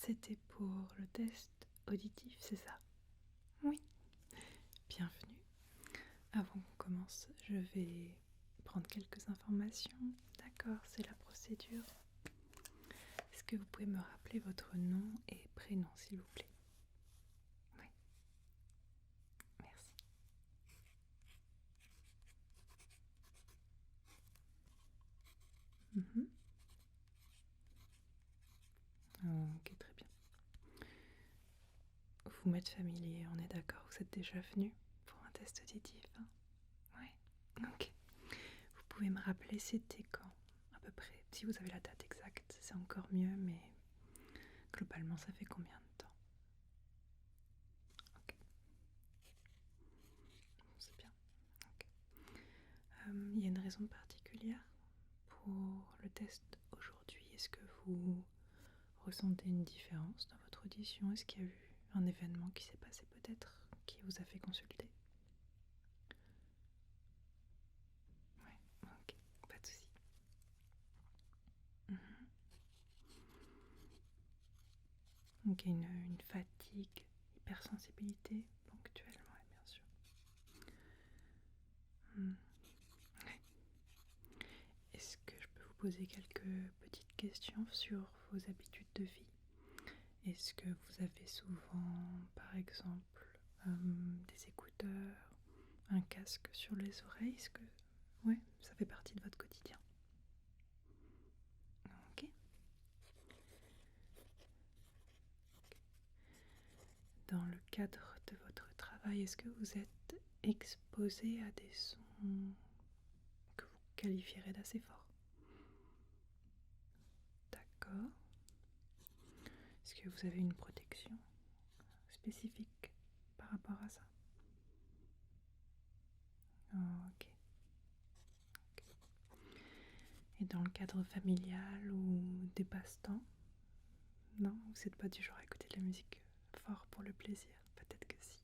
c'était pour le test auditif, c'est ça? Oui. Bienvenue. Avant qu'on commence, je vais prendre quelques informations. D'accord, c'est la procédure. Est-ce que vous pouvez me rappeler votre nom et prénom, s'il vous plaît? Oui. Merci. Mhm. Ok, très bien. Vous m'êtes familier, on est d'accord, vous êtes déjà venu pour un test auditif, hein? Oui. Ok. Vous pouvez me rappeler c'était quand, à peu près? Si vous avez la date exacte, c'est encore mieux, mais globalement, ça fait combien de temps? Ok. C'est bien. Ok. Il y a une raison particulière pour le test aujourd'hui? Est-ce que vous ressentez une différence dans votre audition? Est-ce qu'il y a eu un événement qui s'est passé peut-être qui vous a fait consulter? Ouais, ok, pas de souci. Mhm. Ok, une fatigue, hypersensibilité ponctuelle, ouais, bien sûr. Hmm. Ouais. Est-ce que je peux vous poser quelques petites questions sur vos habitudes de vie? Est-ce que vous avez souvent, par exemple, des écouteurs, un casque sur les oreilles? Est-ce que... Ouais, ça fait partie de votre quotidien. Ok. Dans le cadre de votre travail, est-ce que vous êtes exposé à des sons que vous qualifierez d'assez forts? D'accord. Est-ce que vous avez une protection spécifique par rapport à ça? Ok. Et dans le cadre familial ou des passe-temps? Non, vous n'êtes pas du genre à écouter de la musique fort pour le plaisir? Peut-être que si.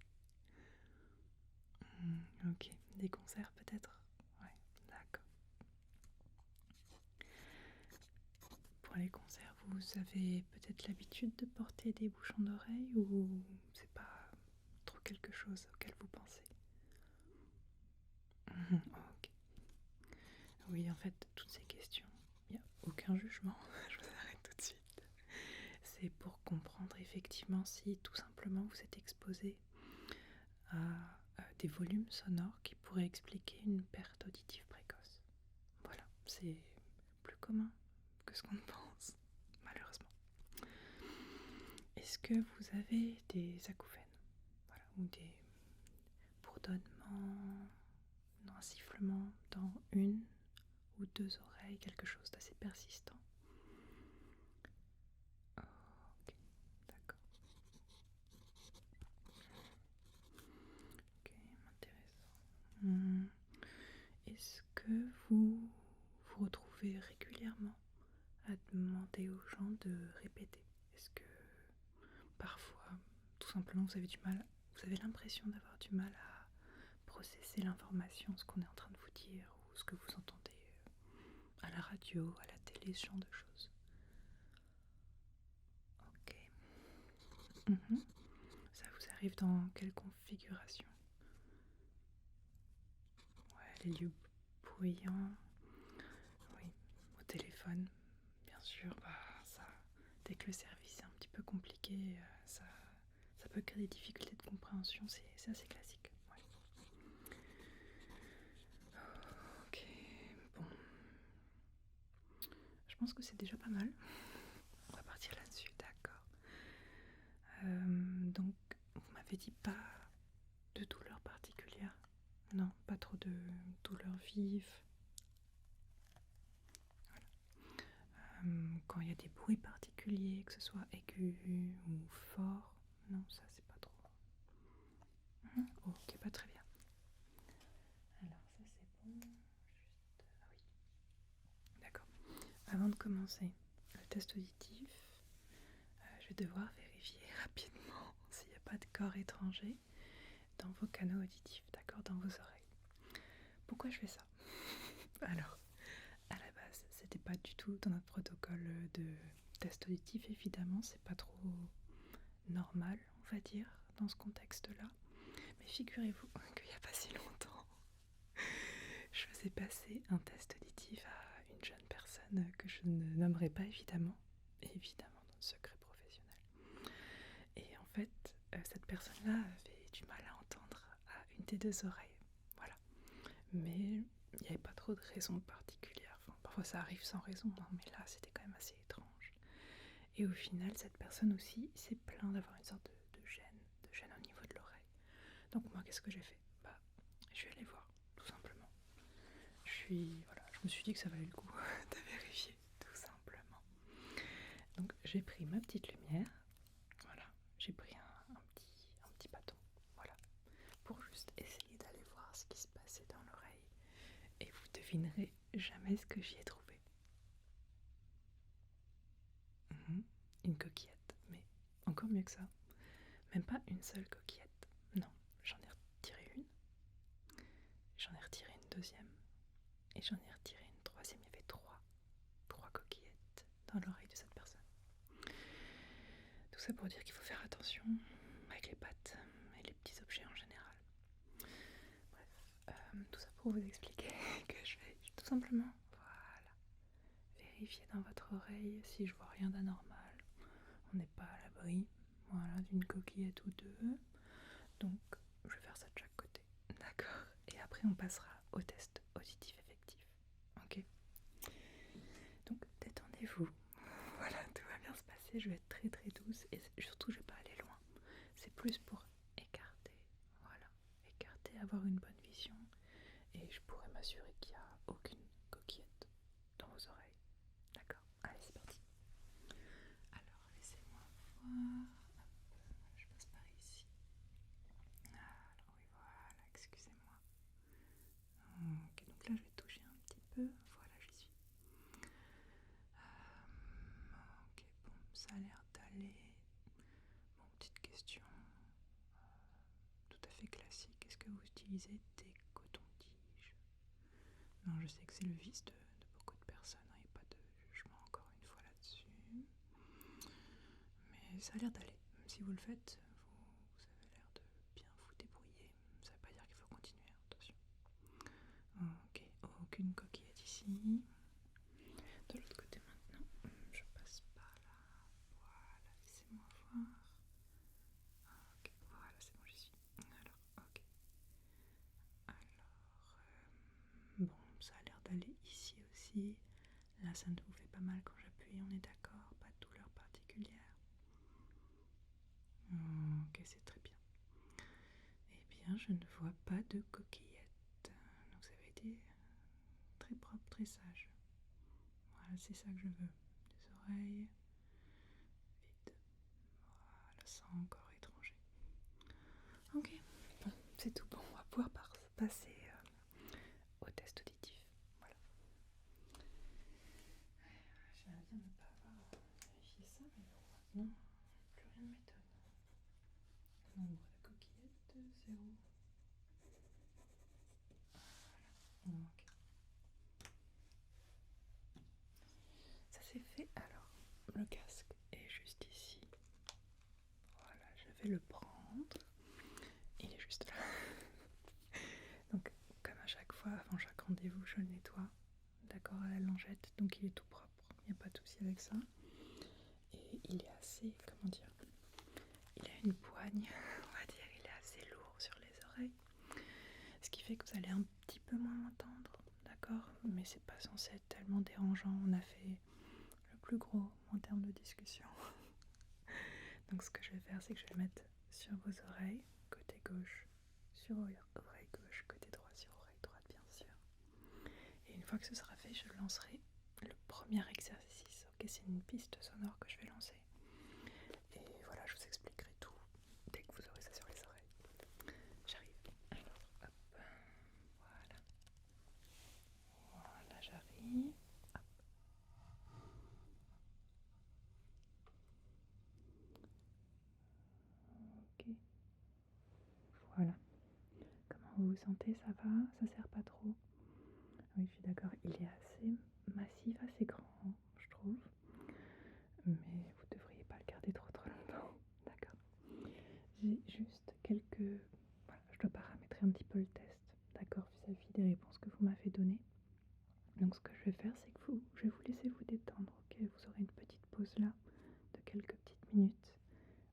Ok, des concerts peut-être? Ouais, d'accord. Pour les concerts, vous avez peut-être l'habitude de porter des bouchons d'oreilles ou c'est pas trop quelque chose auquel vous pensez? Ok. Oui, en fait, toutes ces questions, il n'y a aucun jugement. Je vous arrête tout de suite. C'est pour comprendre effectivement si tout simplement vous êtes exposé à des volumes sonores qui pourraient expliquer une perte auditive précoce. Voilà, c'est plus commun que ce qu'on pense, malheureusement. Est-ce que vous avez des acouphènes, voilà, ou des bourdonnements, un sifflement dans une ou deux oreilles, quelque chose d'assez persistant? Ok, d'accord. Ok, intéressant. Est-ce que vous vous retrouvez régulièrement à demander aux gens de répéter? Est-ce que parfois, tout simplement, vous avez l'impression d'avoir du mal à processer l'information, ce qu'on est en train de vous dire, ou ce que vous entendez à la radio, à la télé, ce genre de choses? Ok. Mhm. Ça vous arrive dans quelle configuration? Ouais, les lieux bruyants. Oui, au téléphone, bien sûr. Bah, ça, dès que le service est un petit peu compliqué, ça peut créer des difficultés de compréhension. C'est assez classique. Ouais. Ok, bon. Je pense que c'est déjà pas mal. On va partir là-dessus, d'accord. Donc, vous m'avez dit pas de douleur particulière? Non, pas trop de douleurs vives. Quand il y a des bruits particuliers, que ce soit aigu ou fort? Non, ça c'est pas trop. Ok, pas très bien. Alors ça c'est bon. Juste... Ah oui. D'accord. Avant de commencer le test auditif, je vais devoir vérifier rapidement s'il n'y a pas de corps étranger dans vos canaux auditifs, d'accord, dans vos oreilles. Pourquoi je fais ça? Alors, à la base, c'était pas du tout dans notre protocole test auditif, évidemment, c'est pas trop normal, on va dire, dans ce contexte-là. Mais figurez-vous qu'il n'y a pas si longtemps, je faisais passer un test auditif à une jeune personne que je ne nommerai pas évidemment dans le secret professionnel. Et en fait, cette personne-là avait du mal à entendre à une des deux oreilles. Voilà. Mais il n'y avait pas trop de raison particulière. Enfin, parfois ça arrive sans raison, hein, mais là c'était quand même assez étrange. Et au final, cette personne aussi s'est plaint d'avoir une sorte de gêne au niveau de l'oreille. Donc moi, qu'est-ce que j'ai fait? Je suis allée voir, tout simplement. Je me suis dit que ça valait le coup de vérifier, tout simplement. Donc j'ai pris ma petite lumière, voilà, j'ai pris un petit bâton, voilà, pour juste essayer d'aller voir ce qui se passait dans l'oreille. Et vous devinerez jamais ce que j'y ai trouvé. Une coquillette, mais encore mieux que ça. Même pas une seule coquillette. Non, j'en ai retiré une, j'en ai retiré une deuxième, et j'en ai retiré une troisième. Il y avait trois coquillettes dans l'oreille de cette personne. Tout ça pour dire qu'il faut faire attention avec les pattes et les petits objets en général. Bref, tout ça pour vous expliquer que je vais tout simplement, vérifier dans votre oreille si je vois rien d'anormal. On n'est pas à l'abri, d'une coquillette ou deux. Donc, je vais faire ça de chaque côté, d'accord? Et après, on passera au test auditif effectif, ok? Donc, détendez-vous. Voilà, tout va bien se passer. Je vais être très très douce et surtout, je vais pas aller loin. C'est plus pour écarter, avoir une bonne vision. Et je pourrais m'assurer qu'il n'y a aucune coquillette dans vos oreilles. D'accord? Allez, c'est parti. Alors, laissez-moi voir. Je passe par ici. Alors oui, voilà, excusez-moi. Ok, donc là je vais toucher un petit peu. Voilà, j'y suis. Ok, bon, ça a l'air d'aller. Bon, petite question tout à fait classique. Est-ce que vous utilisez des cotons-tiges? Non, je sais que c'est le vice de beaucoup de personnes. Il n'y a pas de jugement encore une fois là-dessus. Mais ça a l'air d'aller. Même si vous le faites, vous avez l'air de bien vous débrouiller. Ça ne veut pas dire qu'il faut continuer, attention. Ok, aucune coquillette ici. De l'autre côté maintenant, je passe par là. Voilà, laissez-moi voir. Ok, voilà, c'est bon, j'y suis. Alors, ok. Bon, ça a l'air d'aller ici aussi. Là, ça ne vous fait pas mal quand j'appuie, on est d'accord? Pas de douleur particulière. Ok, c'est très bien. Eh bien, je ne vois pas de coquillette. Donc ça avait été très propre, très sage. Voilà, c'est ça que je veux. Les oreilles vides. Voilà, sans encore étranger. Ok, bon, c'est tout bon. On va pouvoir passer au test auditif. Voilà. J'aimerais bien ne pas avoir vérifié ça, mais bon, maintenant, plus rien ne m'étonne. Nombre de coquillettes, 0. Voilà. Ok. Ça c'est fait. Alors, le casque est juste ici. Voilà, je vais le prendre. Il est juste là. Donc, comme à chaque fois, avant chaque rendez-vous, je le nettoie. D'accord, à la lingette. Donc, il est tout propre. Il n'y a pas de souci avec ça. Et il est assez, comment dire, il a une poigne, on va dire. Il est assez lourd sur les oreilles. Ce qui fait que vous allez un petit peu moins l'entendre. D'accord, mais c'est pas censé être tellement dérangeant. On a fait le plus gros en termes de discussion. Donc ce que je vais faire, c'est que je vais le mettre sur vos oreilles, côté gauche, sur oreille gauche, côté droit, sur oreille droite, bien sûr. Et une fois que ce sera fait, je lancerai le premier exercice. Ok, c'est une piste sonore que je vais lancer. Et voilà, je vous expliquerai tout dès que vous aurez ça sur les oreilles. J'arrive. Alors, hop. Voilà. Voilà, j'arrive. Ok. Voilà. Comment vous vous sentez? Ça va? Ça sert pas trop? Oui, je suis d'accord. Il est assez massif, assez grand, je trouve. mais vous ne devriez pas le garder trop longtemps. D'accord. J'ai juste quelques... Voilà, je dois paramétrer un petit peu le test, d'accord, vis-à-vis des réponses que vous m'avez données. Donc ce que je vais faire, c'est que je vais vous laisser vous détendre, ok? Vous aurez une petite pause là, de quelques petites minutes.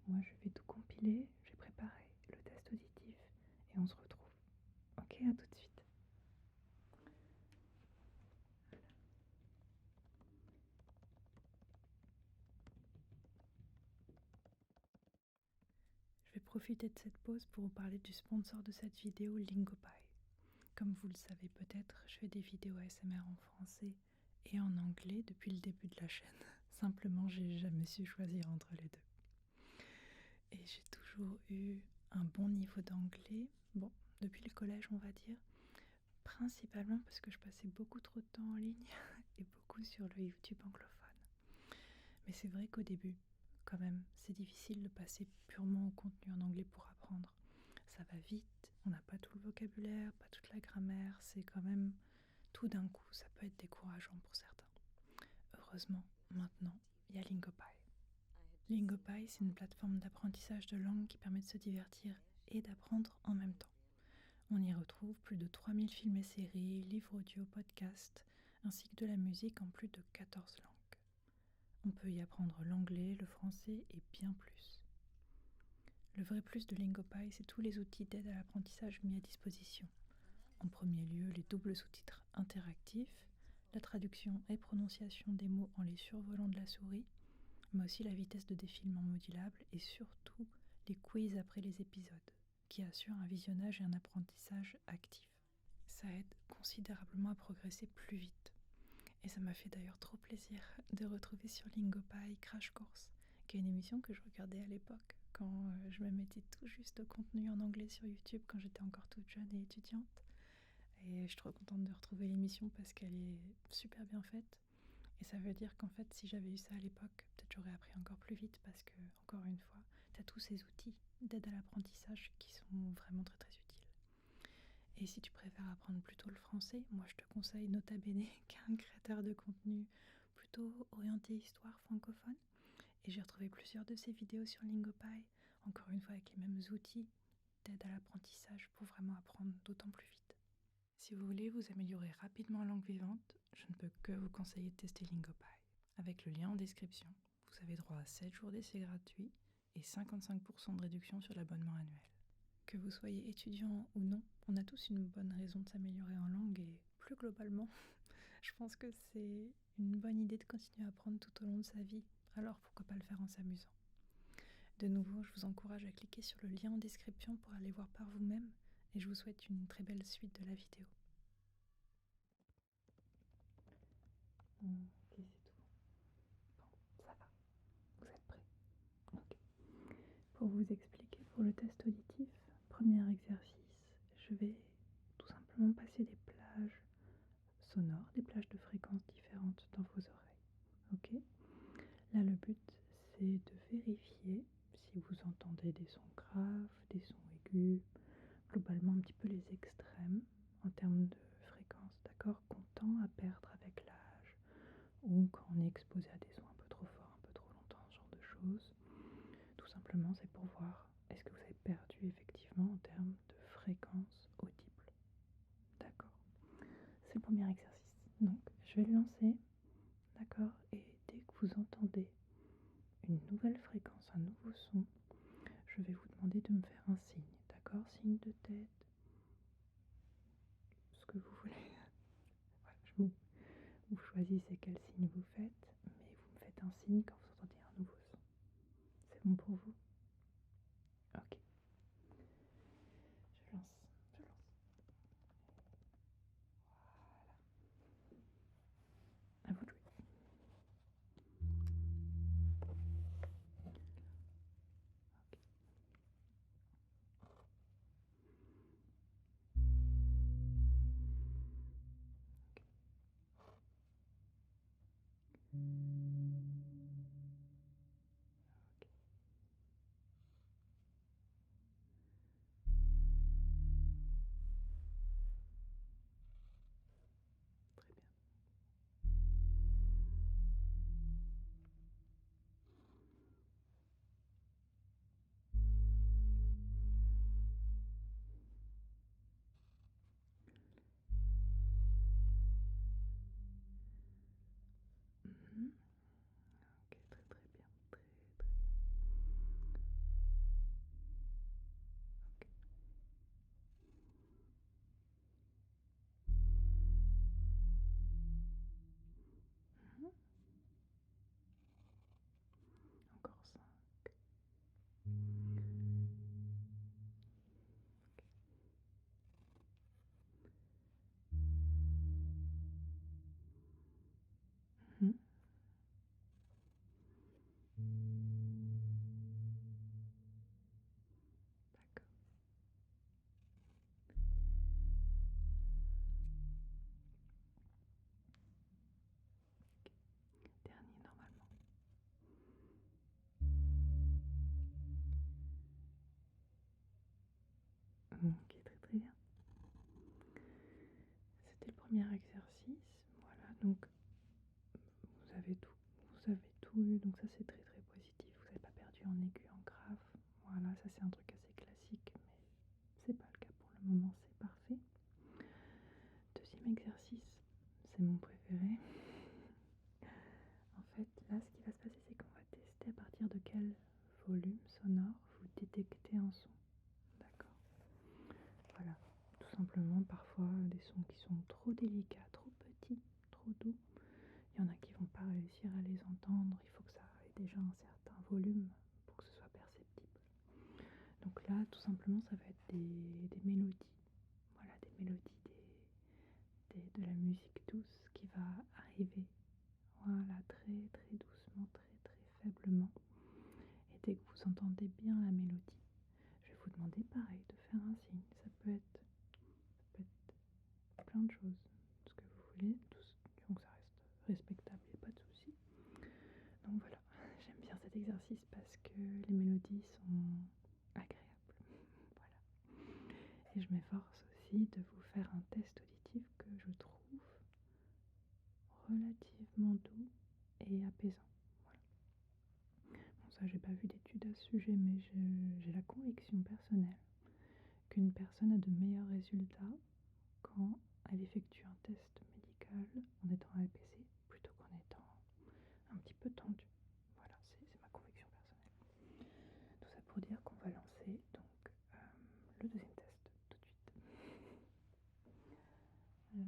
Moi, je vais tout compiler, j'ai préparé le test auditif et on se retrouve. Ok, à tout de suite. Je vais profiter de cette pause pour vous parler du sponsor de cette vidéo, Lingopie. Comme vous le savez peut-être, je fais des vidéos ASMR en français et en anglais depuis le début de la chaîne. Simplement, j'ai jamais su choisir entre les deux. Et j'ai toujours eu un bon niveau d'anglais, bon, depuis le collège on va dire, principalement parce que je passais beaucoup trop de temps en ligne et beaucoup sur le YouTube anglophone. Mais c'est vrai qu'au début, quand même, c'est difficile de passer purement au contenu en anglais pour apprendre. Ça va vite, on n'a pas tout le vocabulaire, pas toute la grammaire, c'est quand même tout d'un coup, ça peut être décourageant pour certains. Heureusement, maintenant, il y a Lingopie. Lingopie, c'est une plateforme d'apprentissage de langue qui permet de se divertir et d'apprendre en même temps. On y retrouve plus de 3000 films et séries, livres audio, podcasts, ainsi que de la musique en plus de 14 langues. On peut y apprendre l'anglais, le français et bien plus. Le vrai plus de Lingopie, c'est tous les outils d'aide à l'apprentissage mis à disposition. En premier lieu, les doubles sous-titres interactifs, la traduction et prononciation des mots en les survolant de la souris, mais aussi la vitesse de défilement modulable et surtout les quiz après les épisodes, qui assurent un visionnage et un apprentissage actif. Ça aide considérablement à progresser plus vite. Et ça m'a fait d'ailleurs trop plaisir de retrouver sur Lingopie Crash Course, qui est une émission que je regardais à l'époque, quand je me mettais tout juste au contenu en anglais sur YouTube quand j'étais encore toute jeune et étudiante. Et je suis trop contente de retrouver l'émission parce qu'elle est super bien faite. Et ça veut dire qu'en fait, si j'avais eu ça à l'époque, peut-être j'aurais appris encore plus vite parce que, encore une fois, tu as tous ces outils d'aide à l'apprentissage qui sont vraiment très très utiles. Et si tu préfères apprendre plutôt le français, moi je te conseille Nota Bene, qui est un créateur de contenu plutôt orienté histoire francophone. Et j'ai retrouvé plusieurs de ses vidéos sur Lingopie, encore une fois avec les mêmes outils d'aide à l'apprentissage pour vraiment apprendre d'autant plus vite. Si vous voulez vous améliorer rapidement en langue vivante, je ne peux que vous conseiller de tester Lingopie. Avec le lien en description, vous avez droit à 7 jours d'essai gratuits et 55% de réduction sur l'abonnement annuel. Que vous soyez étudiant ou non, on a tous une bonne raison de s'améliorer en langue et plus globalement, je pense que c'est une bonne idée de continuer à apprendre tout au long de sa vie, alors pourquoi pas le faire en s'amusant. De nouveau, je vous encourage à cliquer sur le lien en description pour aller voir par vous-même et je vous souhaite une très belle suite de la vidéo. Ok, c'est tout. Bon, ça va. Vous êtes prêts? Ok. Pour vous expliquer pour le test auditif, premier exercice, je vais tout simplement passer des plages sonores, des plages de fréquences différentes dans vos oreilles. Ok? Là, le but, c'est de vérifier si vous entendez des sons graves, des sons aigus, globalement un petit peu les extrêmes en termes de fréquence, d'accord, qu'on tend à perdre avec l'âge ou quand on est exposé à des sons un peu trop forts, un peu trop longtemps, ce genre de choses. Tout simplement, c'est pour voir est-ce que vous avez perdu effectivement en termes de fréquence audible. D'accord. C'est le premier exercice. Donc, je vais le lancer, d'accord, et dès que vous entendez une nouvelle fréquence, un nouveau son, je vais vous demander de me faire un signe, d'accord, signe de tête, ce que vous voulez. Voilà, vous choisissez quel signe vous faites, mais vous me faites un signe quand vous entendez un nouveau son. C'est bon pour vous? Ok. Je lance. À vous de jouer. premier exercice. Voilà, donc vous avez tout eu, donc ça c'est très très positif. Vous n'avez pas perdu en aigu, en grave. Voilà, ça c'est un truc assez classique, mais c'est pas le cas pour le moment, c'est parfait. Deuxième exercice, c'est mon préféré. En fait, là, ce qui va se passer, c'est qu'on va tester à partir de quel volume sonore vous détectez un son. D'accord? Voilà, tout simplement, parfois, des sons qui sont trop délicats, trop petits, trop doux. Il y en a qui vont pas réussir à les entendre. Il faut que ça ait déjà un certain volume pour que ce soit perceptible. Donc là, tout simplement, ça va être des mélodies. Voilà, des mélodies, de la musique douce qui va arriver. Voilà, très très doucement, très très faiblement. Et dès que vous entendez bien la mélodie, je vais vous demander pareil de faire un signe. Ça peut être plein de choses, ce que vous voulez, donc ça reste respectable, il n'y a pas de souci. Donc voilà, j'aime bien cet exercice parce que les mélodies sont agréables. Voilà. Et je m'efforce aussi de vous faire un test auditif que je trouve relativement doux et apaisant. Voilà. Bon, ça, j'ai pas vu d'études à ce sujet, mais j'ai la conviction personnelle qu'une personne a de meilleurs résultats quand elle effectue un test médical en étant apaisée plutôt qu'en étant un petit peu tendue. Voilà, c'est ma conviction personnelle. Tout ça pour dire qu'on va lancer donc le deuxième test tout de suite. Alors,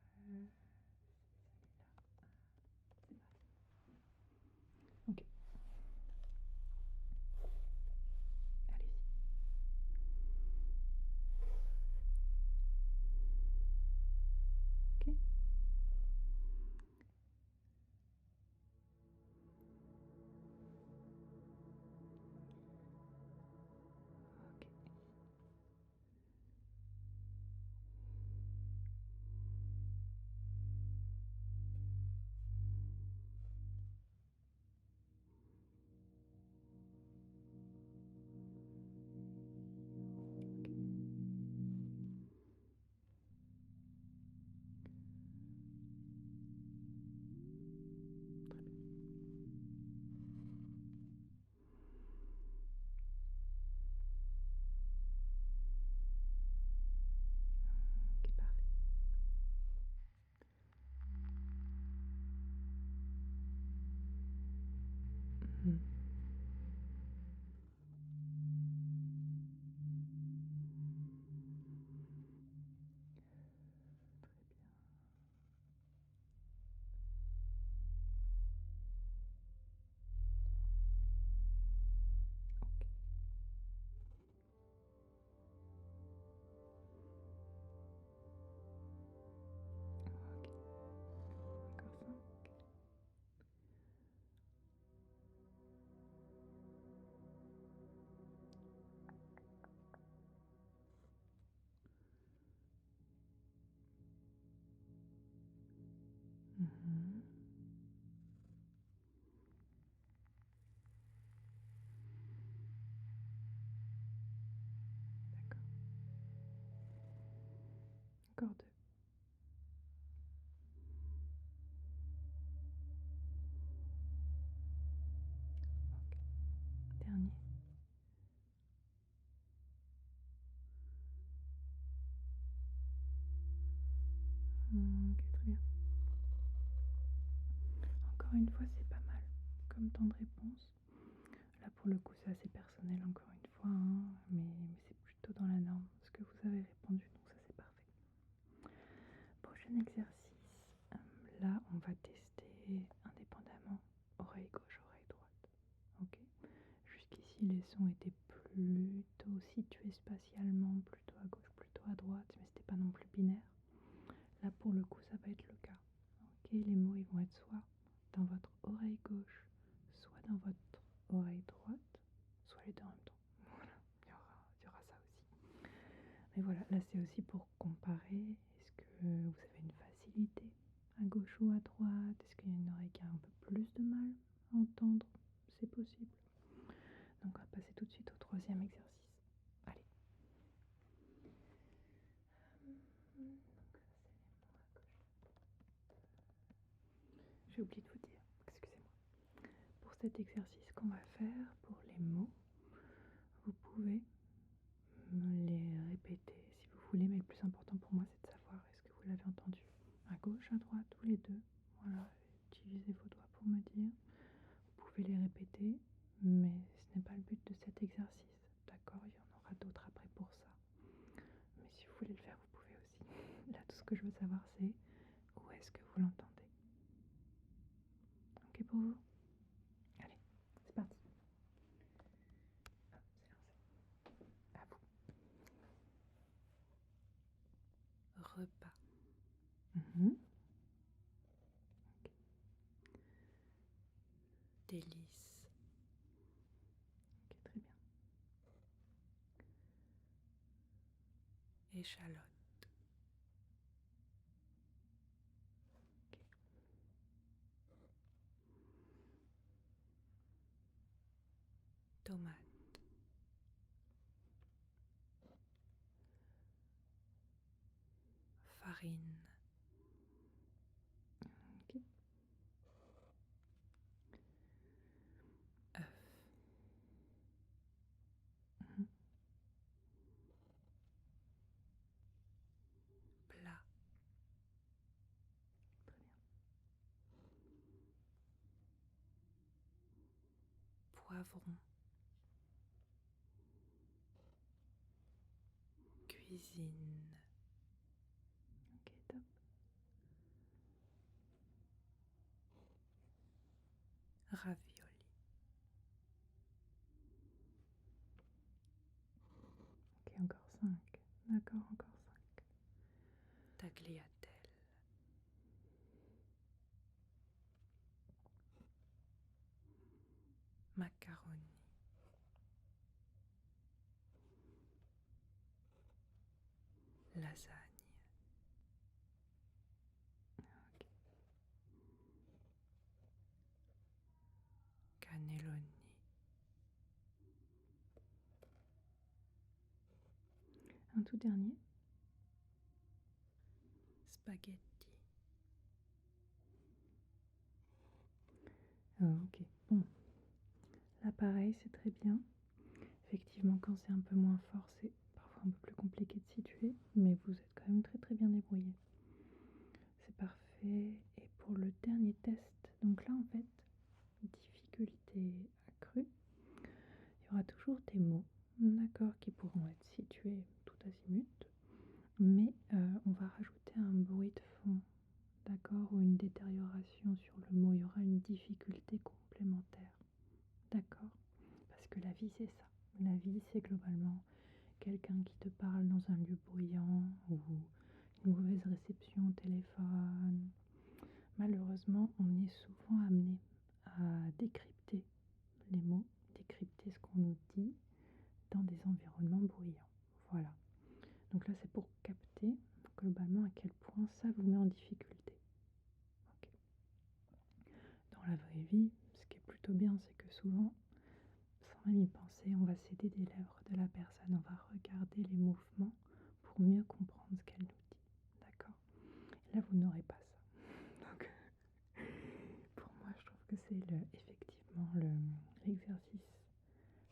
c'est parti. Ok, allez-y. Ok. Ok. Très bien. Ok, parfait. Mhm. Très bien. Ok. Ok. Encore 5. Mhm. D'accord. Encore 2. Ok. Dernier. Ok, très bien. Encore une fois, c'est pas mal comme temps de réponse. Là, pour le coup, c'est assez personnel, encore une fois, hein, mais c'est plutôt dans la norme ce que vous avez répondu, donc ça, c'est parfait. Prochain exercice. Là, on va tester indépendamment oreille gauche, oreille droite. Ok. Jusqu'ici, les sons étaient plutôt situés spatialement, plutôt à gauche, plutôt à droite, mais c'était pas non plus binaire. Là, pour le coup, ça va être le cas. Ok, les mots ils vont être soit dans votre oreille gauche, soit dans votre oreille droite, soit les deux en même temps. Voilà, il y aura ça aussi. Mais voilà, là c'est aussi pour comparer. Est-ce que vous avez une facilité à gauche ou à droite? Est-ce qu'il y a une oreille qui a un peu plus de mal à entendre? C'est possible. Donc on va passer tout de suite au troisième exercice. Allez. Donc c'est les j'ai oublié de vous dire, excusez-moi. Pour cet exercice qu'on va faire pour les mots, vous pouvez me les répéter si vous voulez, mais le plus important pour moi, c'est de savoir est-ce que vous l'avez entendu à gauche, à droite, tous les deux. Voilà, utilisez vos doigts pour me dire. Vous pouvez les répéter, mais ce n'est pas le but de cet exercice. D'accord, il y en aura d'autres après pour ça. Mais si vous voulez le faire, vous pouvez aussi. Là, tout ce que je veux savoir, c'est où est-ce que vous l'entendez. Ok pour vous? Allez, c'est parti. Hop, c'est lancé. À vous. Repas. Ok. Délices. Ok, très bien. Échalote. Ok. Tomate. Farine. Ok. Œuf. Mhm. Plat. Très bien. Poivron. Cuisine. Ok, top. Ravioli. Ok, encore 5. D'accord, encore 5. Tagliatelle. Macaroni. Lasagne. Ok. Cannelloni. Un tout dernier. Spaghetti. Ok, bon. Là, pareil, c'est très bien. Effectivement, quand c'est un peu moins fort, c'est parfois un peu plus compliqué de situer, mais vous êtes quand même très très bien débrouillé. C'est parfait. Et pour le dernier test, donc là, en fait, difficulté accrue, il y aura toujours des mots, d'accord, qui pourront être situés tout azimut, mais on va rajouter un bruit de fond, d'accord, ou une détérioration sur le mot. Il y aura une difficulté complémentaire, d'accord, parce que la vie, c'est ça. La vie, c'est globalement quelqu'un qui te parle dans un lieu bruyant ou une mauvaise réception au téléphone. Malheureusement, on est souvent amené à décrypter les mots, décrypter ce qu'on nous dit dans des environnements bruyants. Voilà. Donc là, c'est pour capter globalement à quel point ça vous met en difficulté. Ok. Dans la vraie vie, ce qui est plutôt bien, c'est que souvent, sans même y penser, on va s'aider des lèvres de la personne, on va regarder les mouvements pour mieux comprendre ce qu'elle nous dit. D'accord? Et là, vous n'aurez pas ça. Donc, pour moi, je trouve que c'est effectivement l'exercice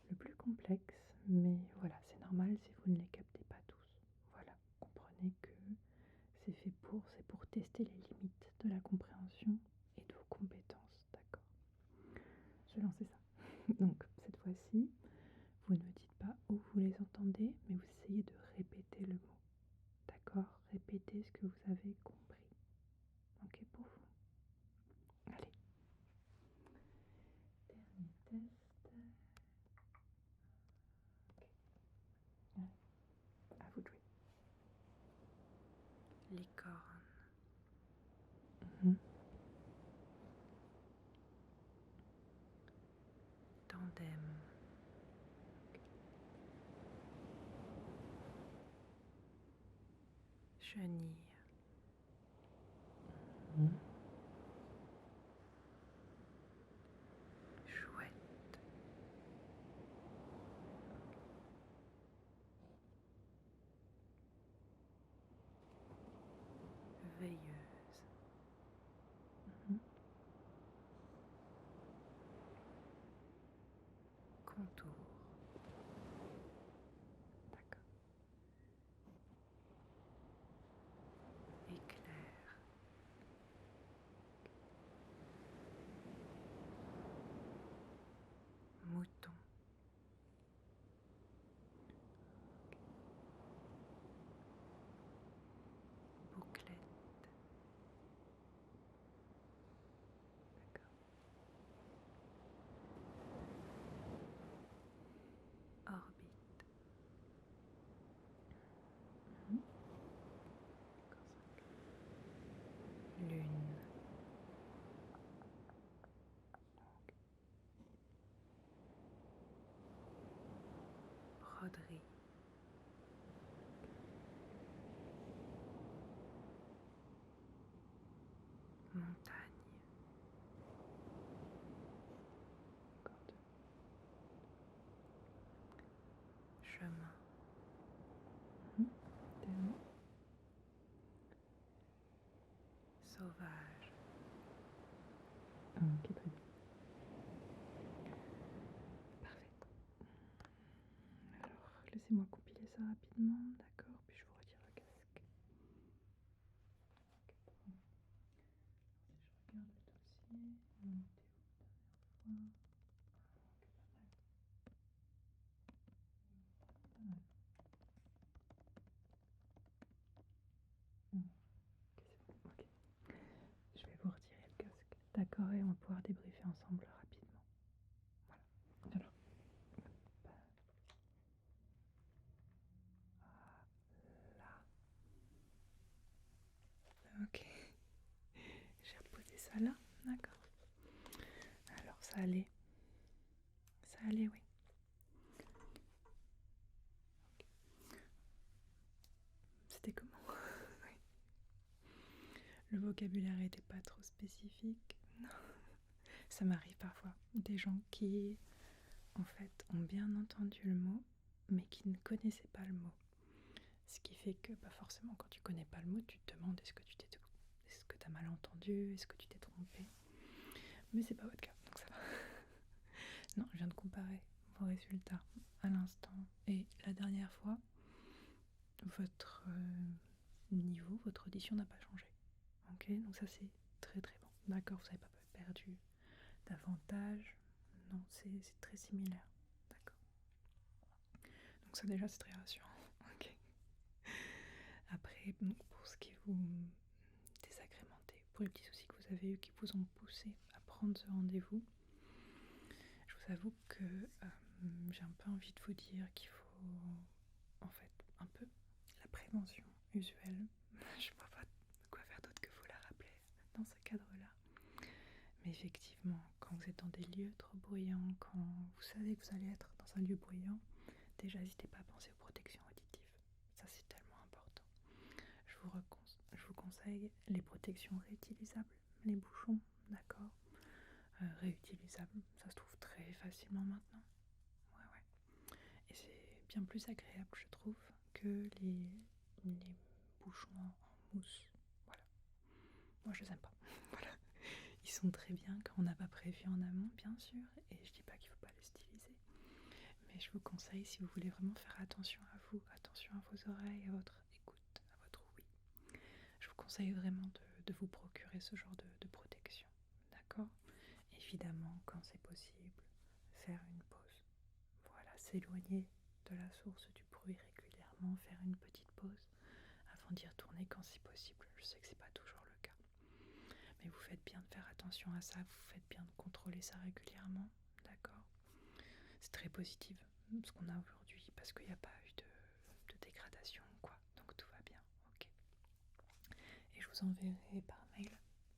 le plus complexe, mais voilà, c'est normal si vous ne les captez pas tous. Voilà, comprenez que c'est pour tester les limites de la compréhension et de vos compétences, d'accord? Je vais lancer ça. Donc, cette fois-ci, vous ne me dites pas où vous les entendez, mais vous essayez de répéter le mot, d'accord? Répétez ce que vous avez compris. Ok pour vous? Allez. Dernier test. Ok. Allez, à vous de jouer. Licorne. Mhm. Tandem. Chenille. Mhm. Chouette. Veilleuse. Mhm. contour. D'accord. Éclair. Mouton. Bouclette. D'accord. Orbite. Lune. Broderie. Montagne. Chemin. Terme. Sauvage. Ok, très bien. Parfait. Alors, laissez-moi compiler ça rapidement, d'accord? Puis je vous retire le casque. Ok. Si je regarde le dossier, on était où la dernière fois? Pas mal. Ok, c'est bon. Ok. Je vais vous retirer le casque. D'accord, et on va pouvoir débriefer ensemble rapidement. Voilà. Alors, là. Ok. J'ai reposé ça là. D'accord. Alors, ça allait. Ça allait, oui. C'était comment? Oui. Le vocabulaire n'était pas trop spécifique. Non. Ça m'arrive parfois. Des gens qui, en fait, ont bien entendu le mot, mais qui ne connaissaient pas le mot. Ce qui fait que, forcément, quand tu connais pas le mot, tu te demandes est-ce que tu as mal entendu, est-ce que tu t'es trompé. Mais c'est pas votre cas, donc ça va. Non, je viens de comparer vos résultats à l'instant et la dernière fois. Votre niveau, votre audition n'a pas changé. Ok, donc ça c'est très très bon. D'accord, vous n'avez pas perdu davantage. Non, c'est très similaire. D'accord. Donc ça déjà c'est très rassurant. Ok. Après, donc, pour ce qui vous désagrémenté, pour les petits soucis que vous avez eus qui vous ont poussé à prendre ce rendez-vous, je vous avoue que j'ai un peu envie de vous dire qu'il faut en fait un peu la prévention usuelle. Je ne vois pas quoi faire d'autre que vous la rappeler dans ce cadre-là. Mais effectivement, quand vous êtes dans des lieux trop bruyants, quand vous savez que vous allez être dans un lieu bruyant, déjà n'hésitez pas à penser aux protections auditives. Ça c'est tellement important. Je vous conseille les protections réutilisables, les bouchons, d'accord, réutilisables, ça se trouve très facilement maintenant. Ouais. Et c'est bien plus agréable, je trouve, que les bouchons en mousse. Voilà. Moi, je les aime pas. Voilà. Ils sont très bien quand on n'a pas prévu en amont, bien sûr. Et je dis pas qu'il ne faut pas les styliser. Mais je vous conseille, si vous voulez vraiment faire attention à vous, attention à vos oreilles, à votre écoute, à votre ouïe, je vous conseille vraiment de vous procurer ce genre de protection. D'accord? Évidemment, quand c'est possible, faire une pause. Voilà, s'éloigner de la source du bruit régulièrement, faire une petite pause avant d'y retourner quand c'est possible. Je sais que c'est pas toujours le cas. Mais vous faites bien de faire attention à ça, vous faites bien de contrôler ça régulièrement, d'accord? C'est très positif ce qu'on a aujourd'hui parce qu'il n'y a pas eu de dégradation ou quoi, donc tout va bien, ok? Et je vous enverrai par mail,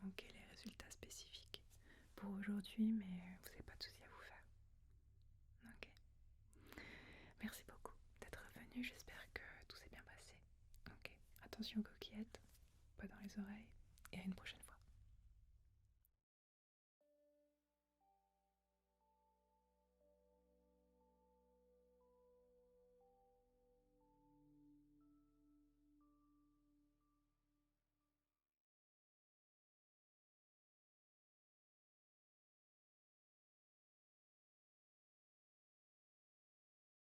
ok, les résultats spécifiques pour aujourd'hui, mais vous n'avez pas de soucis à vous faire, ok? Merci beaucoup d'être venu, j'espère que tout s'est bien passé, ok? Attention aux coquillettes, pas dans les oreilles, et à une prochaine